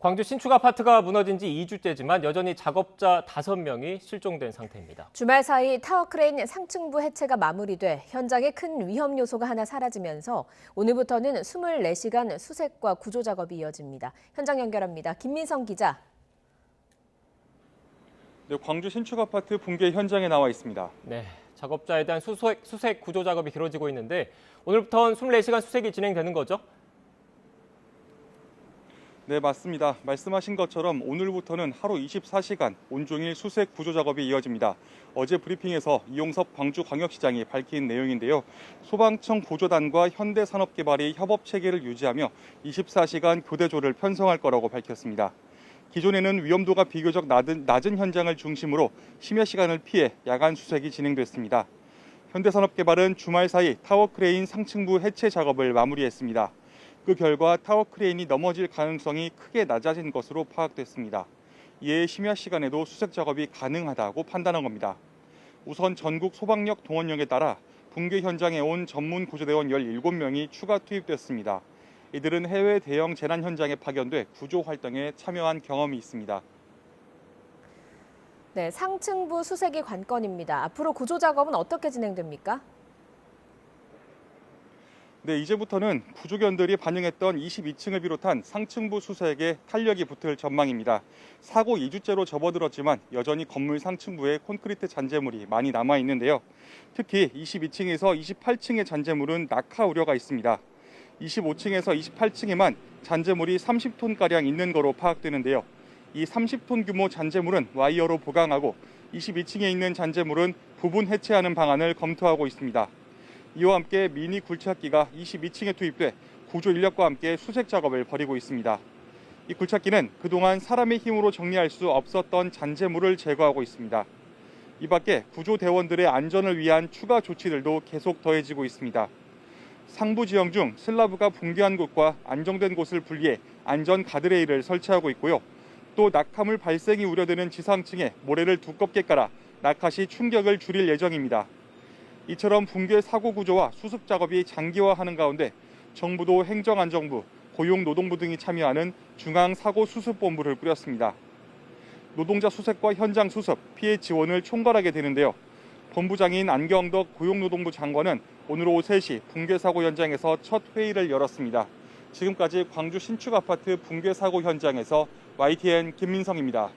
광주 신축 아파트가 무너진 지 2주째지만 여전히 작업자 5명이 실종된 상태입니다. 주말 사이 타워 크레인 상층부 해체가 마무리돼 현장에 큰 위험 요소가 하나 사라지면서 오늘부터는 24시간 수색과 구조 작업이 이어집니다. 현장 연결합니다. 김민성 기자. 네, 광주 신축 아파트 붕괴 현장에 나와 있습니다. 네, 작업자에 대한 수색 구조 작업이 길어지고 있는데 오늘부터는 24시간 수색이 진행되는 거죠? 네, 맞습니다. 말씀하신 것처럼 오늘부터는 하루 24시간 온종일 수색 구조 작업이 이어집니다. 어제 브리핑에서 이용섭 광주광역시장이 밝힌 내용인데요. 소방청 구조단과 현대산업개발이 협업 체계를 유지하며 24시간 교대조를 편성할 거라고 밝혔습니다. 기존에는 위험도가 비교적 낮은 현장을 중심으로 심야 시간을 피해 야간 수색이 진행됐습니다. 현대산업개발은 주말 사이 타워 크레인 상층부 해체 작업을 마무리했습니다. 그 결과 타워 크레인이 넘어질 가능성이 크게 낮아진 것으로 파악됐습니다. 이에 심야 시간에도 수색 작업이 가능하다고 판단한 겁니다. 우선 전국 소방력 동원령에 따라 붕괴 현장에 온 전문 구조대원 17명이 추가 투입됐습니다. 이들은 해외 대형 재난 현장에 파견돼 구조 활동에 참여한 경험이 있습니다. 네, 상층부 수색이 관건입니다. 앞으로 구조 작업은 어떻게 진행됩니까? 네, 이제부터는 구조견들이 반영했던 22층을 비롯한 상층부 수색에 탄력이 붙을 전망입니다. 사고 2주째로 접어들었지만 여전히 건물 상층부에 콘크리트 잔재물이 많이 남아 있는데요. 특히 22층에서 28층의 잔재물은 낙하 우려가 있습니다. 25층에서 28층에만 잔재물이 30톤가량 있는 거로 파악되는데요. 이 30톤 규모 잔재물은 와이어로 보강하고 22층에 있는 잔재물은 부분 해체하는 방안을 검토하고 있습니다. 이와 함께 미니 굴착기가 22층에 투입돼 구조 인력과 함께 수색 작업을 벌이고 있습니다. 이 굴착기는 그동안 사람의 힘으로 정리할 수 없었던 잔재물을 제거하고 있습니다. 이 밖에 구조대원들의 안전을 위한 추가 조치들도 계속 더해지고 있습니다. 상부 지형 중 슬라브가 붕괴한 곳과 안정된 곳을 분리해 안전 가드레일을 설치하고 있고요. 또 낙하물 발생이 우려되는 지상층에 모래를 두껍게 깔아 낙하 시 충격을 줄일 예정입니다. 이처럼 붕괴 사고 구조와 수습 작업이 장기화하는 가운데 정부도 행정안전부, 고용노동부 등이 참여하는 중앙사고수습본부를 꾸렸습니다. 노동자 수색과 현장 수습, 피해 지원을 총괄하게 되는데요. 본부장인 안경덕 고용노동부 장관은 오늘 오후 3시 붕괴 사고 현장에서 첫 회의를 열었습니다. 지금까지 광주 신축 아파트 붕괴 사고 현장에서 YTN 김민성입니다.